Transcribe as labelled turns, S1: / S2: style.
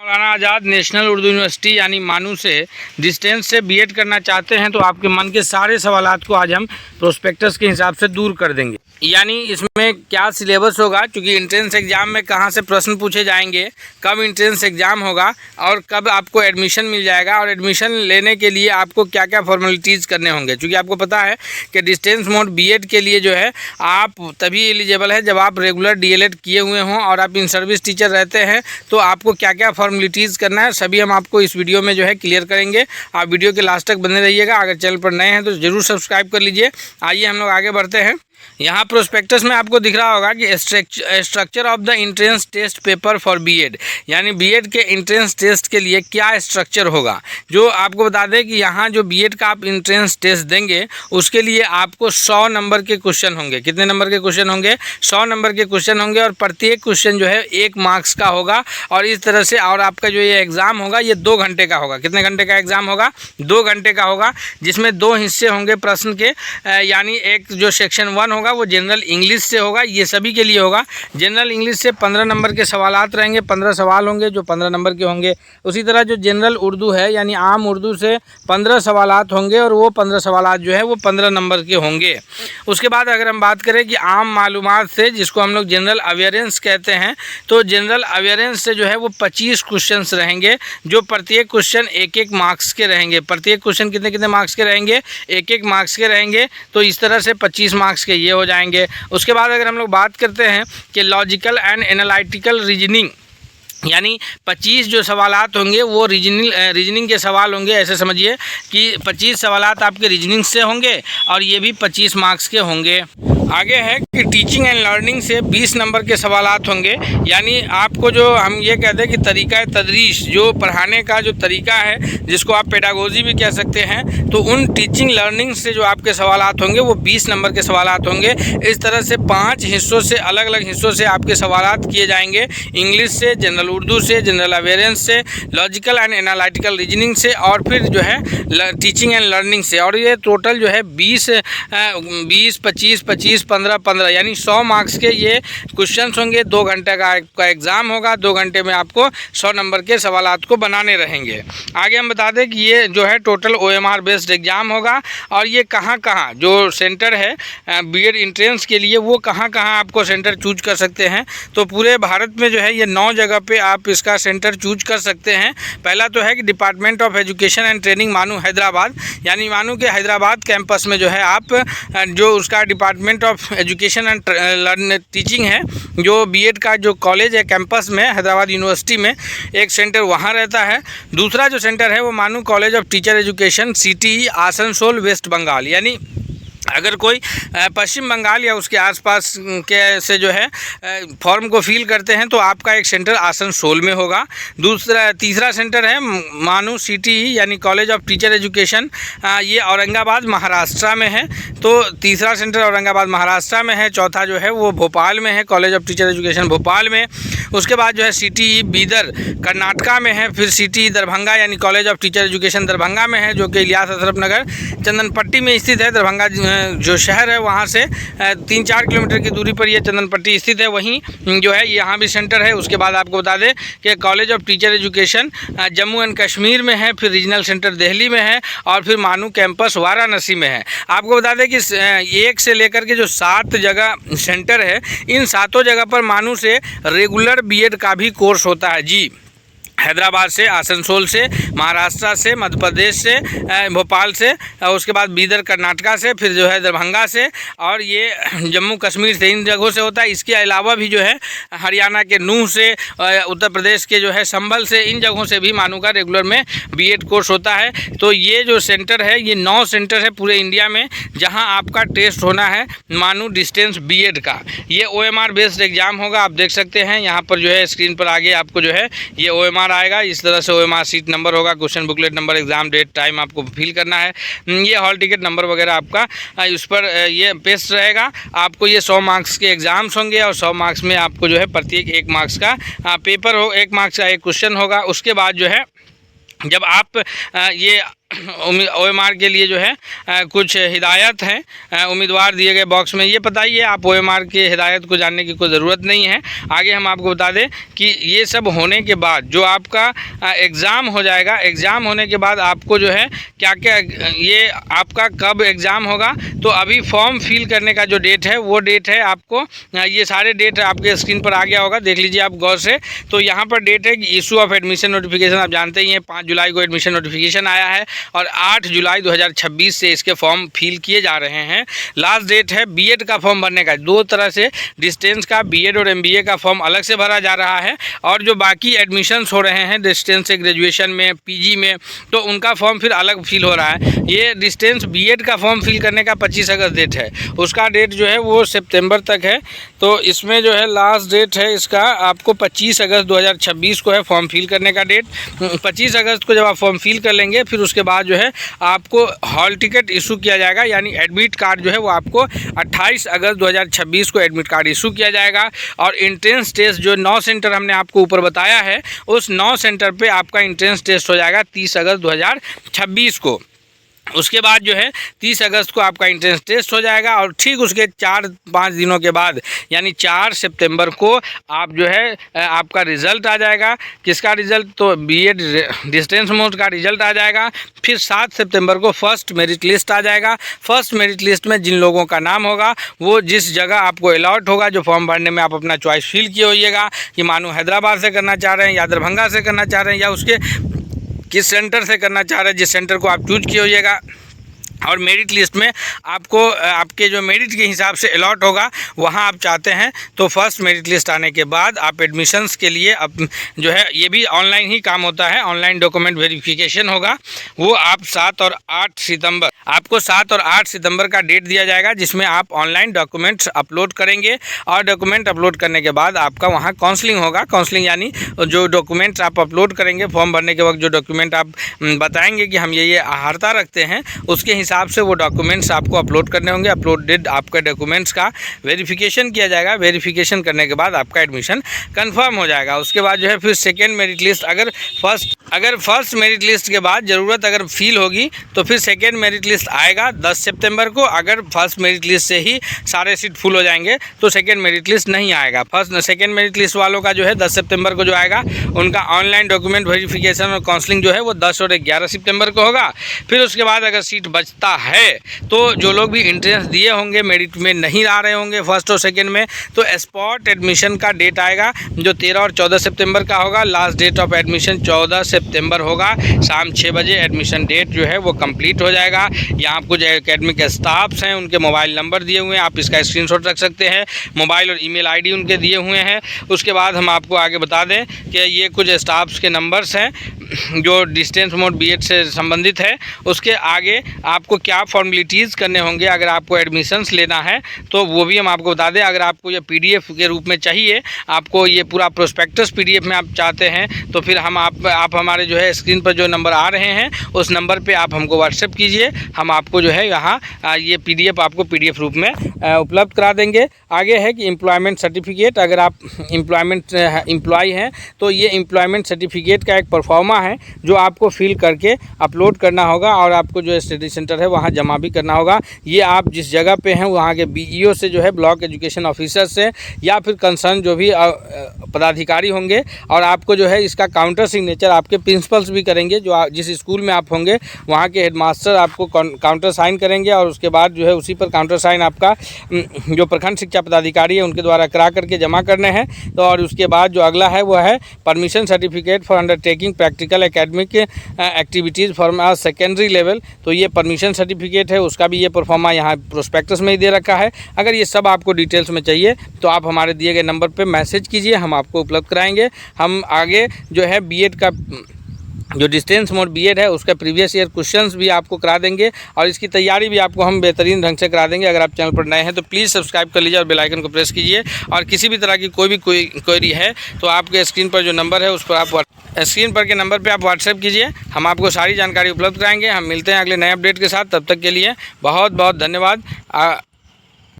S1: मौलाना आज़ाद national Urdu university यानी मानू से डिस्टेंस से बीएड करना चाहते हैं तो आपके मन के सारे सवालात को आज हम प्रोस्पेक्टस के हिसाब से दूर कर देंगे। यानी इसमें क्या सिलेबस होगा, क्योंकि एंट्रेंस एग्ज़ाम में कहाँ से प्रश्न पूछे जाएंगे, कब एंट्रेंस एग्ज़ाम होगा और कब आपको एडमिशन मिल जाएगा, और एडमिशन लेने के लिए आपको क्या क्या फॉर्मेलिटीज़ करने होंगे। क्योंकि आपको पता है कि डिस्टेंस मोड बीएड के लिए जो है आप तभी एलिजिबल है जब आप रेगुलर डीएलएड किए हुए हों और आप इन सर्विस टीचर रहते हैं। तो आपको क्या क्या फॉर्मेलिटीज़ करना है सभी हम आपको इस वीडियो में जो है क्लियर करेंगे। आप वीडियो के लास्ट तक बने रहिएगा। अगर चैनल पर नए हैं तो ज़रूर सब्सक्राइब कर लीजिए। आइए हम लोग आगे बढ़ते हैं। यहाँ प्रोस्पेक्टस में आपको दिख रहा होगा कि structure of the entrance test paper for BEd, यानी बीएड के एंट्रेंस टेस्ट के लिए क्या स्ट्रक्चर होगा। जो आपको बता दें कि यहाँ जो बीएड का आप एंट्रेंस टेस्ट देंगे उसके लिए आपको 100 नंबर के क्वेश्चन होंगे। कितने नंबर के क्वेश्चन होंगे? 100 नंबर के क्वेश्चन होंगे और प्रत्येक क्वेश्चन जो है 1 मार्क्स का होगा। और इस तरह से और आपका जो ये एग्ज़ाम होगा ये 2 घंटे का होगा। कितने घंटे का एग्ज़ाम होगा? 2 घंटे का होगा, जिसमें 2 हिस्से होंगे प्रश्न के। यानी एक जो सेक्शन 1 होगा वो जनरल इंग्लिश से होगा, ये सभी के लिए होगा। जनरल इंग्लिश से 15 नंबर के सवालात रहेंगे, 15 सवाल होंगे जो 15 नंबर के होंगे। उसी तरह जो जनरल उर्दू है यानी आम उर्दू से 15 सवालात होंगे और वो 15 सवालात जो है वो 15 नंबर के होंगे। उसके बाद अगर हम बात करें कि आम मालूमात से, जिसको हम लोग जनरल अवेयरेंस कहते हैं, तो जनरल अवेयरेंस से जो है वो 25 क्वेश्चंस रहेंगे, जो प्रत्येक क्वेश्चन 1-1 मार्क्स के रहेंगे। प्रत्येक क्वेश्चन कितने कितने मार्क्स के रहेंगे? 1-1 मार्क्स के रहेंगे। तो इस तरह से 25 मार्क्स के ये हो जाएंगे। उसके बाद अगर हम लोग बात करते हैं कि लॉजिकल एंड एनालिटिकल रीजनिंग, यानी 25 जो सवालात होंगे वो रीजनिंग के सवाल होंगे। ऐसे समझिए कि 25 सवालात आपके रीजनिंग से होंगे और ये भी 25 मार्क्स के होंगे। आगे है कि टीचिंग एंड लर्निंग से 20 नंबर के सवालात होंगे। यानी आपको जो हम ये कहते हैं कि तरीका तदरीस, जो पढ़ाने का जो तरीका है, जिसको आप पेडागोजी भी कह सकते हैं, तो उन टीचिंग लर्निंग से जो आपके सवालात होंगे वो 20 नंबर के सवालात होंगे। इस तरह से 5 हिस्सों से, अलग अलग हिस्सों से आपके सवालात किए जाएंगे। इंग्लिश से, जनरल उर्दू से, जनरल अवेयरेंस से, लॉजिकल एंड एनालिटिकल रीजनिंग से और फिर जो है टीचिंग एंड लर्निंग से। और ये टोटल जो है 20, 25, 15 यानी 100 मार्क्स के ये क्वेश्चंस होंगे। 2 घंटे का एग्ज़ाम होगा। 2 घंटे में आपको 100 नंबर के सवालात को बनाने रहेंगे। आगे हम बता दें कि ये जो है टोटल OMR बेस्ड एग्ज़ाम होगा। और ये कहाँ जो सेंटर है बीएड एंट्रेंस के लिए, वो कहाँ आपको सेंटर चूज कर सकते हैं। तो पूरे भारत में जो है ये 9 जगह पे आप इसका सेंटर चूज कर सकते हैं। पहला तो है कि department of education and training मानू हैदराबाद, यानी मानू के हैदराबाद कैंपस में जो है आप जो उसका department of education and teaching है, जो बीएड का जो कॉलेज है कैंपस में हैदराबाद यूनिवर्सिटी में, एक सेंटर वहाँ रहता है। दूसरा जो सेंटर है वो MANUU college of teacher education CTE Asansol west Bengal, यानी अगर कोई पश्चिम बंगाल या उसके आसपास के से जो है फॉर्म को फिल करते हैं तो आपका एक सेंटर आसनसोल में होगा। तीसरा सेंटर है मानू CTE यानी कॉलेज ऑफ टीचर एजुकेशन, ये औरंगाबाद महाराष्ट्र में है। तो तीसरा सेंटर औरंगाबाद महाराष्ट्र में है। चौथा जो है वो भोपाल में है, college of teacher education Bhopal में। उसके बाद जो है CTE बीदर कर्नाटका में है। फिर CTE दरभंगा यानी college of teacher education Darbhanga में है, जो कि इलियास अशरफ नगर चंदनपट्टी में स्थित है। दरभंगा जो शहर है वहाँ से 3-4 किलोमीटर की दूरी पर ये चंदनपट्टी स्थित है। वहीं जो है यहाँ भी सेंटर है। उसके बाद आपको बता दें कि college of teacher education Jammu and Kashmir में है, फिर रीजनल सेंटर दिल्ली में है और फिर मानू कैंपस वाराणसी में है। आपको बता दें कि 1 से लेकर के जो 7 जगह सेंटर है, इन 7 जगह पर मानू से रेगुलर बीएड का भी कोर्स होता है। जी, हैदराबाद से, आसनसोल से, महाराष्ट्र से, मध्य प्रदेश से, भोपाल से, उसके बाद बीदर कर्नाटका से, फिर जो है दरभंगा से और ये जम्मू कश्मीर से, इन जगहों से होता है। इसके अलावा भी जो है हरियाणा के नूह से, उत्तर प्रदेश के जो है संभल से, इन जगहों से भी मानू का रेगुलर में बीएड कोर्स होता है। तो ये जो सेंटर है, ये 9 सेंटर है पूरे इंडिया में जहाँ आपका टेस्ट होना है मानू डिस्टेंस बीएड का। ये OMR बेस्ड एग्ज़ाम होगा। आप देख सकते हैं यहाँ पर जो है स्क्रीन पर आगे आपको जो है ये OMR आएगा। इस तरह से OMR सीट नंबर होगा, question booklet number, exam date, time आपको फिल करना है। ये हॉल टिकट नंबर वगैरह आपका उस पर ये पेस्ट रहेगा। आपको ये 100 मार्क्स के एग्जाम्स होंगे और 100 मार्क्स में आपको जो है प्रत्येक 1 मार्क्स का पेपर हो, 1 मार्क्स का एक क्वेश्चन होगा। उसके बाद जो है जब आप ये OMR के लिए जो है कुछ हिदायत हैं उम्मीदवार दिए गए बॉक्स में, ये बताइए। आप OMR के हिदायत को जानने की कोई ज़रूरत नहीं है। आगे हम आपको बता दें कि ये सब होने के बाद जो आपका एग्ज़ाम हो जाएगा, एग्ज़ाम होने के बाद आपको जो है क्या क्या, ये आपका कब एग्ज़ाम होगा, तो अभी फॉर्म फिल करने का जो डेट है वो डेट है आपको, ये सारे डेट आपके स्क्रीन पर आ गया होगा, देख लीजिए आप गौर से। तो यहाँ पर डेट है कि इशू ऑफ एडमिशन नोटिफिकेशन, आप जानते ही हैं 5 जुलाई को एडमिशन नोटिफिकेशन आया है और 8 जुलाई 2026 से इसके फॉर्म फिल किए जा रहे हैं। लास्ट डेट है बीएड का फॉर्म भरने का। दो तरह से डिस्टेंस का बीएड और एमबीए का फॉर्म अलग से भरा जा रहा है और जो बाकी एडमिशन्स हो रहे हैं डिस्टेंस से ग्रेजुएशन में, पीजी में, तो उनका फॉर्म फिर अलग फिल हो रहा है। ये डिस्टेंस बीएड का फॉर्म फिल करने का 25 अगस्त डेट है, उसका डेट जो है वो सितंबर तक है। तो इसमें जो है लास्ट डेट है इसका आपको 25 अगस्त 2026 को है फॉर्म फिल करने का डेट। 25 अगस्त को जब आप फॉर्म फिल कर लेंगे फिर उसके बाद जो है आपको हॉल टिकट इशू किया जाएगा, यानी एडमिट कार्ड जो है वो आपको 28 अगस्त 2026 को एडमिट कार्ड इशू किया जाएगा। और इंट्रेंस टेस्ट जो 9 सेंटर हमने आपको ऊपर बताया है, उस 9 सेंटर पे आपका इंट्रेंस टेस्ट हो जाएगा 30 अगस्त 2026 को। उसके बाद जो है 30 अगस्त को आपका इंट्रेंस टेस्ट हो जाएगा और ठीक उसके 4-5 दिनों के बाद यानी 4 सितंबर को आप जो है आपका रिज़ल्ट आ जाएगा। किसका रिज़ल्ट? तो बीएड डिस्टेंस मोड का रिज़ल्ट आ जाएगा। फिर 7 सितंबर को फर्स्ट मेरिट लिस्ट आ जाएगा। फर्स्ट मेरिट लिस्ट में जिन लोगों का नाम होगा वो जिस जगह आपको अलॉट होगा, जो फॉर्म भरने में आप अपना चॉइस फिल किए होइएगा कि मानो हैदराबाद से करना चाह रहे हैं या दरभंगा से करना चाह रहे हैं या उसके किस सेंटर से करना चाह रहे हैं, जिस सेंटर को आप चूज किए होइएगा। और मेरिट लिस्ट में आपको आपके जो मेरिट के हिसाब से अलॉट होगा वहां आप चाहते हैं तो फर्स्ट मेरिट लिस्ट आने के बाद आप एडमिशन्स के लिए अब जो है ये भी ऑनलाइन ही काम होता है, ऑनलाइन डॉक्यूमेंट वेरिफिकेशन होगा। वो आप 7 और 8 सितंबर आपको 7 और 8 सितंबर का डेट दिया जाएगा जिसमें आप ऑनलाइन डॉक्यूमेंट्स अपलोड करेंगे और डॉक्यूमेंट अपलोड करने के बाद आपका वहाँ काउंसलिंग होगा। काउंसलिंग यानी जो डॉक्यूमेंट्स आप अपलोड करेंगे फॉर्म भरने के वक्त, जो डॉक्यूमेंट आप बताएंगे कि हम ये अहर्ता रखते हैं, उसके हिसाब से वो डॉक्यूमेंट्स आपको अपलोड करने होंगे। अपलोडेड आपके डॉक्यूमेंट्स का वेरिफिकेशन किया जाएगा। वेरिफिकेशन करने के बाद आपका एडमिशन कंफर्म हो जाएगा। उसके बाद जो है फिर सेकेंड मेरिट लिस्ट, अगर फर्स्ट मेरिट लिस्ट के बाद ज़रूरत अगर फील होगी तो फिर सेकेंड मेरिट लिस्ट आएगा 10 सितंबर को। अगर फर्स्ट मेरिट लिस्ट से ही सारे सीट फुल हो जाएंगे तो सेकेंड मेरिट लिस्ट नहीं आएगा। सेकेंड मेरिट लिस्ट वालों का जो है 10 सितंबर को जो आएगा उनका ऑनलाइन डॉक्यूमेंट वेरिफिकेशन और काउंसलिंग जो है वो 10 और 11 सितंबर को होगा। फिर उसके बाद अगर सीट बचता है तो जो लोग भी इंट्रेंस दिए होंगे, मेरिट में नहीं आ रहे होंगे फर्स्ट और सेकेंड में, तो स्पॉट एडमिशन का डेट आएगा जो 13 और 14 सितंबर का होगा। लास्ट डेट ऑफ एडमिशन 14 सितंबर होगा। शाम 6 बजे एडमिशन डेट जो है वो कंप्लीट हो जाएगा। यहाँ आपको जो एकेडमिक स्टाफ्स हैं उनके मोबाइल नंबर दिए हुए हैं, आप इसका स्क्रीनशॉट रख सकते हैं। मोबाइल और ईमेल आईडी उनके दिए हुए हैं। उसके बाद हम आपको आगे बता दें कि ये कुछ स्टाफ्स के नंबर्स हैं जो डिस्टेंस मोड बीएड से संबंधित है। उसके आगे आपको क्या फॉर्मेलिटीज़ करने होंगे अगर आपको एडमिशन्स लेना है तो वो भी हम आपको बता दें। अगर आपको ये पीडीएफ के रूप में चाहिए, आपको ये पूरा प्रोस्पेक्टस पीडीएफ में आप चाहते हैं तो फिर हम आप हमारे जो है स्क्रीन पर जो नंबर आ रहे हैं उस नंबर पे आप हमको व्हाट्सएप कीजिए। हम आपको जो है यहाँ ये पीडीएफ आपको पीडीएफ रूप में उपलब्ध करा देंगे। आगे है कि एम्प्लॉयमेंट सर्टिफिकेट, अगर आप एम्प्लॉय हैं तो ये एम्प्लॉयमेंट सर्टिफिकेट का एक परफॉर्मा है जो आपको फिल करके अपलोड करना होगा और आपको जो स्टडी सेंटर है वहाँ जमा भी करना होगा। ये आप जिस जगह पे हैं वहाँ के बीईओ से जो है, ब्लॉक एजुकेशन ऑफिसर से या फिर कंसर्न जो भी पदाधिकारी होंगे, और आपको जो है इसका काउंटर सिग्नेचर आपके प्रिंसिपल्स भी करेंगे। जो जिस स्कूल में आप होंगे वहाँ के हेडमास्टर आपको काउंटर साइन करेंगे और उसके बाद जो है उसी पर काउंटर साइन आपका जो प्रखंड शिक्षा पदाधिकारी है उनके द्वारा करा करके जमा करने हैं। तो और उसके बाद जो अगला है वो है permission certificate for undertaking practical academic activities for secondary level. तो ये परमिशन सर्टिफिकेट है, उसका भी ये परफॉर्मा यहाँ प्रोस्पेक्टस में ही दे रखा है। अगर ये सब आपको डिटेल्स में चाहिए तो आप हमारे दिए गए नंबर पे मैसेज कीजिए, हम आपको उपलब्ध कराएंगे। हम आगे जो है बीएड का जो डिस्टेंस मोड बीएड है उसका प्रीवियस ईयर क्वेश्चंस भी आपको करा देंगे और इसकी तैयारी भी आपको हम बेहतरीन ढंग से करा देंगे। अगर आप चैनल पर नए हैं तो प्लीज़ सब्सक्राइब कर लीजिए और बेल आइकन को प्रेस कीजिए। और किसी भी तरह की कोई भी क्वेरी है तो आपके स्क्रीन पर जो नंबर है उस पर आप स्क्रीन पर के नंबर पर आप व्हाट्सएप कीजिए, हम आपको सारी जानकारी उपलब्ध कराएंगे। हम मिलते हैं अगले नए अपडेट के साथ, तब तक के लिए बहुत बहुत धन्यवाद।